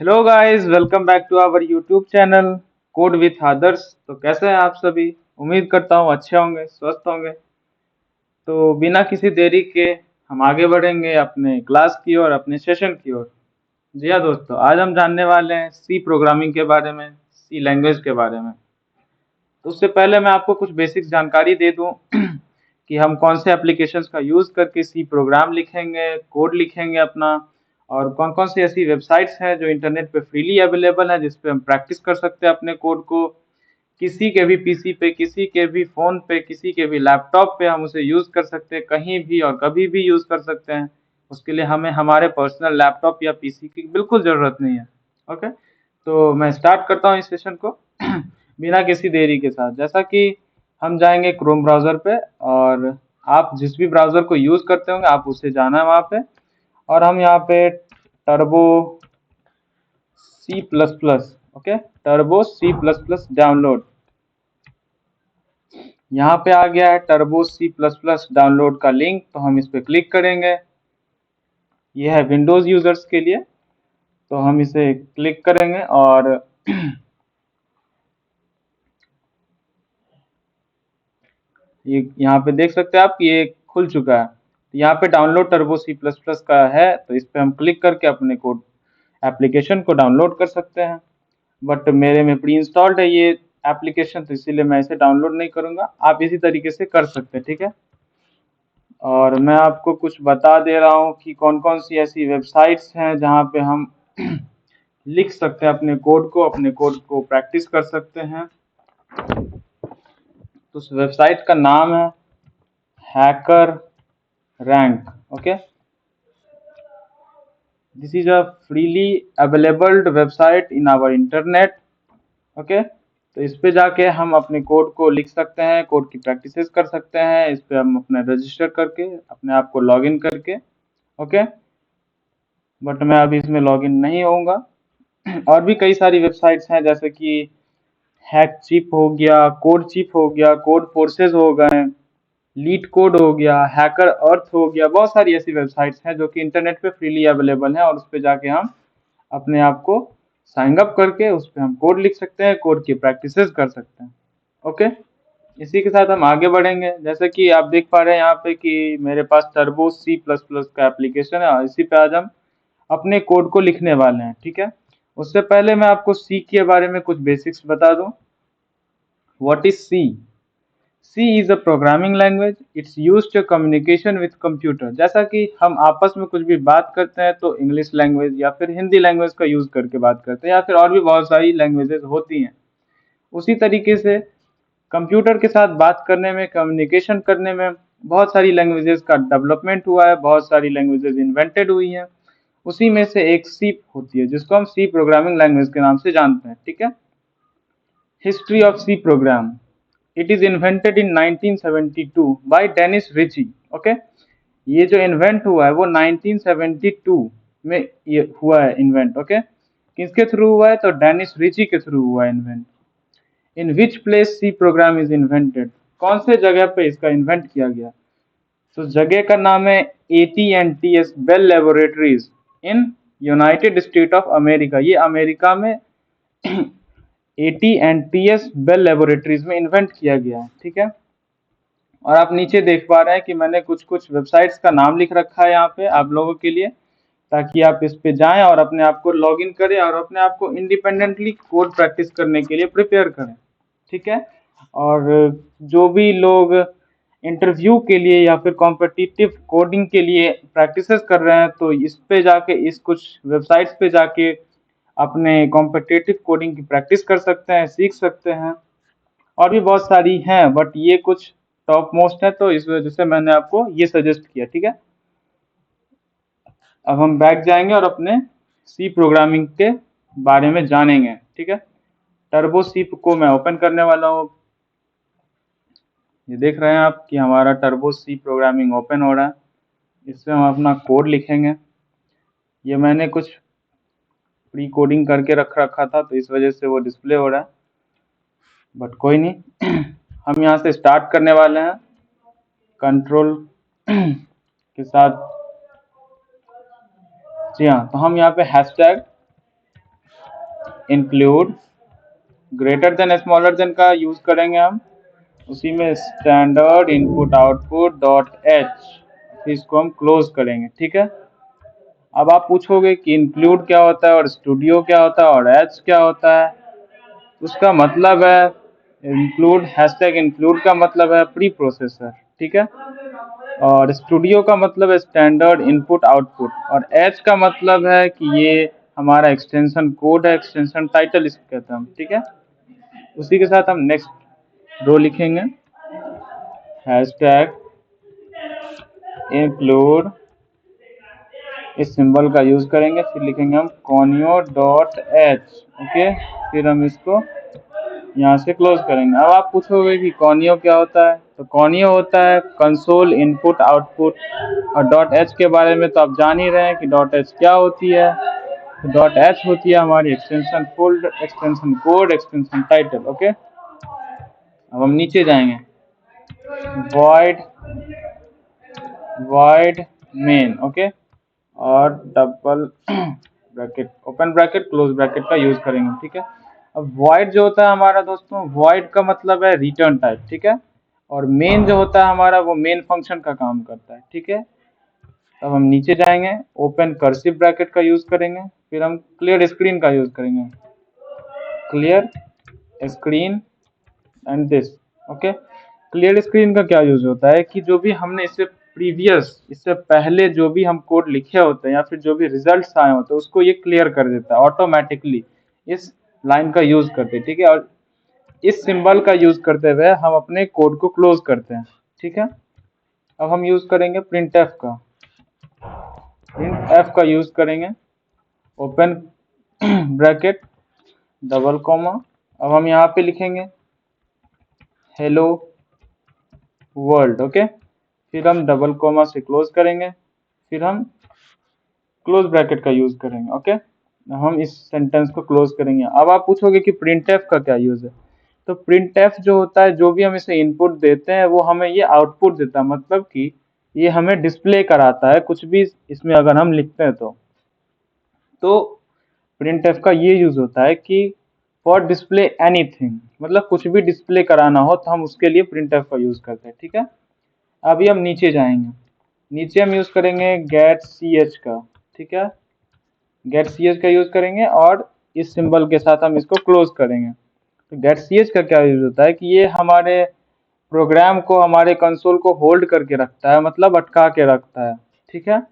Hello guys, welcome back to our YouTube channel code with Adarsh. तो कैसे हैं आप सभी? उम्मीद करता हूँ अच्छे होंगे, स्वस्थ होंगे। तो बिना किसी देरी के हम आगे बढ़ेंगे अपने क्लास की ओर, अपने सेशन की ओर। जी हाँ दोस्तों, आज हम जानने वाले हैं सी प्रोग्रामिंग के बारे में, सी लैंग्वेज के बारे में। तो उससे पहले मैं आपको कुछ बेसिक जानकारी दे दूं कि हम कौन से एप्लीकेशंस का यूज़ करके सी प्रोग्राम लिखेंगे, कोड लिखेंगे अपना, और कौन कौन सी ऐसी वेबसाइट्स हैं जो इंटरनेट पे फ्रीली अवेलेबल है जिस पे हम प्रैक्टिस कर सकते हैं अपने कोड को। किसी के भी पीसी पे, किसी के भी फ़ोन पे, किसी के भी लैपटॉप पे हम उसे यूज़ कर सकते हैं, कहीं भी और कभी भी यूज़ कर सकते हैं। उसके लिए हमें हमारे पर्सनल लैपटॉप या पीसी की बिल्कुल ज़रूरत नहीं है। ओके, तो मैं स्टार्ट करता हूँ इस सेशन को बिना किसी देरी के साथ। जैसा कि हम जाएंगे क्रोम ब्राउज़र पे, और आप जिस भी ब्राउज़र को यूज़ करते होंगे आप उसे जाना है वहाँ पे। और हम यहाँ पे turbo C plus plus, okay, turbo C plus plus download, यहाँ पे आ गया है turbo C plus plus download का लिंक। तो हम इस पे क्लिक करेंगे। ये है विंडोज़ यूज़र्स के लिए, तो हम इसे क्लिक करेंगे और ये यहाँ पे देख सकते हैं आप कि ये खुल चुका है। तो यहाँ पे download turbo C plus plus का है, तो इस पे हम क्लिक करके अपने कोड एप्लीकेशन को डाउनलोड कर सकते हैं। बट मेरे में प्री इंस्टॉल्ड है ये एप्लीकेशन, तो इसीलिए मैं इसे डाउनलोड नहीं करूँगा। आप इसी तरीके से कर सकते हैं, ठीक है। और मैं आपको कुछ बता दे रहा हूँ कि कौन कौन सी ऐसी वेबसाइट्स हैं जहाँ पे हम लिख सकते हैं अपने कोड को प्रैक्टिस कर सकते हैं। तो उस वेबसाइट का नाम है HackerRank, okay. This is a freely available website in our internet, okay. तो इस पे जाके हम अपने कोड को लिख सकते हैं, कोड की प्रैक्टिसेस कर सकते हैं। इस पे हम अपना रजिस्टर करके अपने आप को लॉगिन करके, ओके। बट मैं अभी इसमें लॉगिन नहीं होऊंगा। और भी कई सारी वेबसाइट्स हैं जैसे कि हैक चिप हो गया, कोड चिप हो गया, कोड फोर्सेस हो गए, लीड कोड हो गया, हैकर अर्थ हो गया। बहुत सारी ऐसी वेबसाइट्स हैं जो कि इंटरनेट पे फ्रीली अवेलेबल हैं, और उस पे जाके हम अपने आप को साइन अप करके उस पे हम कोड लिख सकते हैं, कोड की प्रैक्टिसेस कर सकते हैं, ओके। इसी के साथ हम आगे बढ़ेंगे। जैसे कि आप देख पा रहे हैं यहाँ पे कि मेरे पास टर्बो सी प्लस प्लस का एप्लीकेशन है, और इसी पे आज हम अपने कोड को लिखने वाले हैं, ठीक है। उससे पहले मैं आपको सी के बारे में कुछ बेसिक्स बता दूं। What is C? C is a programming language, it's used to communication with computer. जैसा कि हम आपस में कुछ भी बात करते हैं तो इंग्लिश लैंग्वेज या फिर हिंदी लैंग्वेज का यूज करके बात करते हैं, या फिर और भी बहुत सारी लैंग्वेजेस होती हैं। उसी तरीके से कंप्यूटर के साथ बात करने में, कम्युनिकेशन करने में बहुत सारी लैंग्वेजेस का डेवलपमेंट हुआ है, बहुत सारी लैंग्वेजेस इन्वेंटेड हुई हैं। उसी में से एक सी होती है जिसको हम सी प्रोग्रामिंग लैंग्वेज के नाम से जानते हैं, ठीक है। History of C program, it is invented in 1972 by Dennis Ritchie, okay. ये जो इन्वेंट हुआ है वो 1972 में ये हुआ है इन्वेंट, ओके। किसके थ्रू हुआ है? तो डेनिस रिची के थ्रू हुआ है invent. In which place C program is invented, कौन से जगह पे इसका इन्वेंट किया गया? तो जगह का नाम है AT&T Bell laboratories in United States of America. ये अमेरिका में AT&T बेल लेबोरेटरीज में इन्वेंट किया गया है, ठीक है। और आप नीचे देख पा रहे हैं कि मैंने कुछ कुछ वेबसाइट्स का नाम लिख रखा है यहाँ पे आप लोगों के लिए, ताकि आप इस पे जाएं और अपने आप को लॉग इन करें और अपने आप को इंडिपेंडेंटली कोड प्रैक्टिस करने के लिए प्रिपेयर करें, ठीक है। और जो भी लोग इंटरव्यू के लिए या फिर कॉम्पिटिटिव कोडिंग के लिए प्रैक्टिसेस कर रहे हैं तो इस पे जाके, इस कुछ वेबसाइट्स पे जाके अपने कॉम्पिटिटिव कोडिंग की प्रैक्टिस कर सकते हैं, सीख सकते हैं। और भी बहुत सारी हैं बट ये कुछ टॉप मोस्ट है, तो इस वजह से मैंने आपको ये सजेस्ट किया, ठीक है। अब हम बैक जाएंगे और अपने सी प्रोग्रामिंग के बारे में जानेंगे, ठीक है। टर्बो सी को मैं ओपन करने वाला हूँ। ये देख रहे हैं आप कि हमारा टर्बो सी प्रोग्रामिंग ओपन हो रहा है। इससे हम अपना कोड लिखेंगे। ये मैंने कुछ प्री कोडिंग करके रख रखा था तो इस वजह से वो डिस्प्ले हो रहा है, बट कोई नहीं। हम यहाँ से स्टार्ट करने वाले हैं कंट्रोल के साथ। जी हाँ, तो हम यहाँ पे hashtag include, greater than smaller than का यूज करेंगे हम, उसी में standard input output dot H, फिर इसको हम क्लोज करेंगे। ठीक है, अब आप पूछोगे कि इंक्लूड क्या होता है और स्टूडियो क्या होता है और एच क्या होता है। उसका मतलब है इंक्लूड, हैशटैग इंक्लूड का मतलब है प्री प्रोसेसर, ठीक है, और स्टूडियो का मतलब है स्टैंडर्ड इनपुट आउटपुट, और एच का मतलब है कि ये हमारा एक्सटेंशन कोड है, एक्सटेंशन टाइटल इसको कहते हैं हम। ठीक है, उसी के साथ हम नेक्स्ट रो लिखेंगे, हैशटैग इंक्लूड, इस सिंबल का यूज करेंगे, फिर लिखेंगे हम conio डॉट एच। ओके, फिर हम इसको यहाँ से क्लोज करेंगे। अब आप पूछोगे कि कॉनियो क्या होता है, तो कॉनियो होता है कंसोल इनपुट आउटपुट, और डॉट एच के बारे में तो आप जान ही रहे हैं कि डॉट एच क्या होती है। तो डॉट एच होती है हमारी extension folder, extension code, extension title. Okay, अब हम नीचे जाएंगे, void void main, ओके, और double bracket, open bracket, close bracket का यूज करेंगे। ठीक है, अब void जो होता है हमारा दोस्तों, void का मतलब है रिटर्न टाइप। ठीक है, और मेन जो होता है हमारा, वो मेन फंक्शन का काम करता है। ठीक है, अब हम नीचे जाएंगे, ओपन कर्सिव ब्रैकेट का यूज करेंगे, फिर हम क्लियर स्क्रीन का यूज करेंगे, clear screen and this. Okay, clear screen का क्या यूज होता है कि जो भी हमने इससे पहले जो भी हम कोड लिखे होते हैं या फिर जो भी रिजल्ट्स आए होते हैं उसको ये क्लियर कर देता है ऑटोमेटिकली, इस लाइन का यूज करते हैं। ठीक है, और इस सिंबल का यूज करते हुए हम अपने कोड को क्लोज करते हैं। ठीक है, अब हम यूज करेंगे प्रिंट एफ का, प्रिंट एफ का यूज करेंगे, ओपन ब्रैकेट डबल कॉमा, अब हम यहाँ पे लिखेंगे हेलो वर्ल्ड। ओके, फिर हम डबल कॉमा से क्लोज करेंगे, फिर हम क्लोज ब्रैकेट का यूज करेंगे। ओके, हम इस सेंटेंस को क्लोज करेंगे। अब आप पूछोगे कि प्रिंटफ का क्या यूज है, तो प्रिंटफ जो होता है, जो भी हम इसे इनपुट देते हैं वो हमें ये आउटपुट देता है, मतलब कि ये हमें डिस्प्ले कराता है कुछ भी इसमें अगर हम लिखते हैं तो प्रिंटफ का ये यूज होता है कि फॉर डिस्प्ले एनीथिंग, मतलब कुछ भी डिस्प्ले कराना हो तो हम उसके लिए प्रिंटफ का यूज करते हैं। ठीक है, अभी हम नीचे जाएंगे, नीचे हम यूज करेंगे गेट सी एच का। ठीक है, गेट सी एच का यूज करेंगे और इस सिंबल के साथ हम इसको क्लोज करेंगे। तो गेट सी एच का क्या यूज होता है कि ये हमारे प्रोग्राम को, हमारे कंसोल को होल्ड करके रखता है, मतलब अटका के रखता है। ठीक है,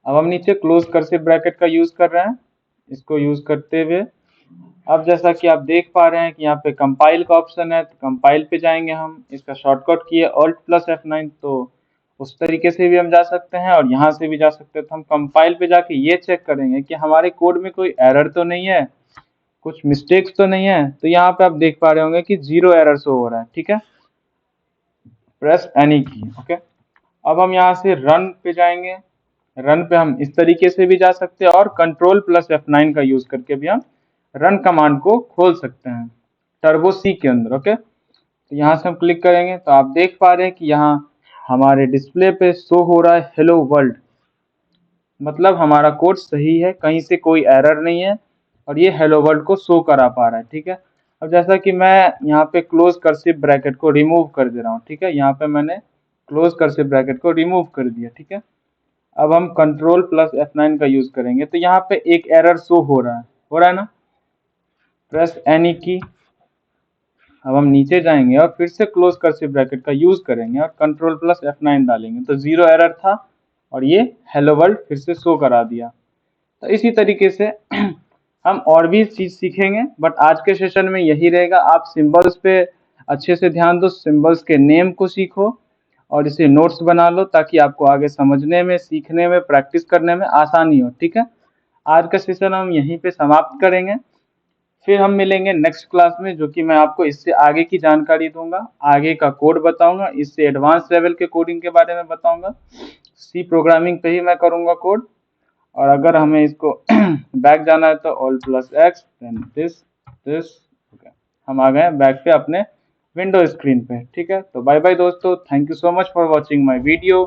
अब हम नीचे क्लोज कर्सिव ब्रैकेट का यूज कर रहे हैं, इसको यूज करते हुए अब जैसा कि आप देख पा रहे हैं कि यहाँ पे कंपाइल का ऑप्शन है, तो कंपाइल पे जाएंगे हम, इसका शॉर्टकट की है ऑल्ट प्लस F9, तो उस तरीके से भी हम जा सकते हैं और यहाँ से भी जा सकते हैं। तो हम कंपाइल पे जाके ये चेक करेंगे कि हमारे कोड में कोई एरर तो नहीं है, कुछ मिस्टेक्स तो नहीं है। तो यहाँ पे आप देख पा रहे होंगे कि 0 एरर शो हो रहा है। ठीक है, प्रेस एनी की। ओके, अब हम यहाँ से रन पे जाएंगे, रन पे हम इस तरीके से भी जा सकते हैं और कंट्रोल प्लस F9 का यूज करके भी हम रन कमांड को खोल सकते हैं टर्बो सी के अंदर। ओके, तो यहाँ से हम क्लिक करेंगे तो आप देख पा रहे हैं कि यहाँ हमारे डिस्प्ले पे शो हो रहा है हेलो वर्ल्ड, मतलब हमारा कोड सही है, कहीं से कोई एरर नहीं है और ये हेलो वर्ल्ड को शो करा पा रहा है। ठीक है, अब जैसा कि मैं यहाँ पे क्लोज कर्सिव ब्रैकेट को रिमूव कर दे रहा हूँ। ठीक है, यहाँ पे मैंने क्लोज कर्सिव ब्रैकेट को रिमूव कर दिया। ठीक है, अब हम कंट्रोल प्लस F9 का यूज करेंगे तो यहाँ पे एक एरर शो हो रहा है ना, प्रेस एनी की। अब हम नीचे जाएंगे और फिर से क्लोज कर्सिव ब्रैकेट का यूज करेंगे और कंट्रोल प्लस F9 डालेंगे, तो 0 एरर था और ये हेलो वर्ल्ड फिर से शो करा दिया। तो इसी तरीके से हम और भी चीज सीखेंगे, बट आज के सेशन में यही रहेगा। आप सिंबल्स पे अच्छे से ध्यान दो, सिंबल्स के नेम को सीखो और इसे नोट्स बना लो ताकि आपको आगे समझने में, सीखने में, प्रैक्टिस करने में आसानी हो। ठीक है, आज का सेशन हम यहीं पे समाप्त करेंगे, फिर हम मिलेंगे नेक्स्ट क्लास में, जो कि मैं आपको इससे आगे की जानकारी दूंगा, आगे का कोड बताऊंगा, इससे एडवांस लेवल के कोडिंग के बारे में बताऊंगा। सी प्रोग्रामिंग पे ही मैं करूंगा कोड, और अगर हमें इसको बैक जाना है तो all plus x then this. Okay, हम आ गए बैक पे अपने विंडो स्क्रीन पे। ठीक है, तो बाय बाय दोस्तों, thank you so much for watching my video.